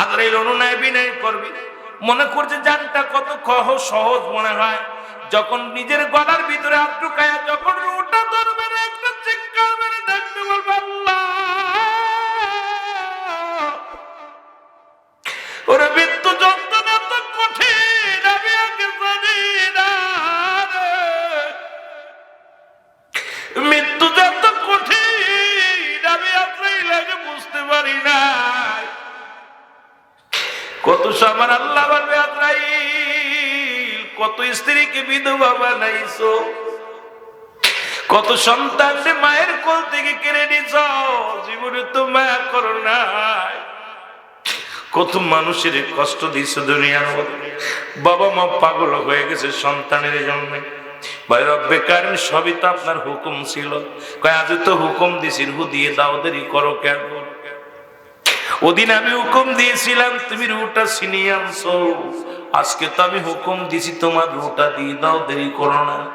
আজরাইল অনুনয় বিনয় করবি, মনে করছে জানটা কত সহজ মনে হয়। যখন নিজের গলার ভিতরে হাত ঢুকায়া যখন রুটা ধরবে, একটা চিৎকার মেরে দেখতে বলবে আল্লাহ, ওরে মৃত্যু যন্ত্রণা তো কঠিন, আমি আগে জানি না রে। মৃত্যু যত কঠিন আমি আজরাইল আগে বুঝতে পারি না। কত আমার আল্লাহ বলবে আজরাইল, কত স্ত্রীকে বিধবা বানাইছো, কত সন্তানকে মায়ের কোল থেকে কেড়ে নিছ, জীবনে তো মায়া করো নাই। কত মানুষের কষ্ট দিয়েছে দুনিয়ার মধ্যে, বাবা মা পাগল হয়ে গেছে সন্তানের জন্য। ভাই রব্বে কারীম, সবই তো আপনার হুকুম ছিল। কয় আজ তো হুকুম দিছিস, হু দিয়ে দাও, দেরি করো কেন? ওদিন আমি হুকুম দিয়েছিলাম তুমি রুটা ছিনিয়ে আনছো, আজকে তো আমি হুকুম দিছি তোমার রুটা দিয়ে দাও, দেরি করো না।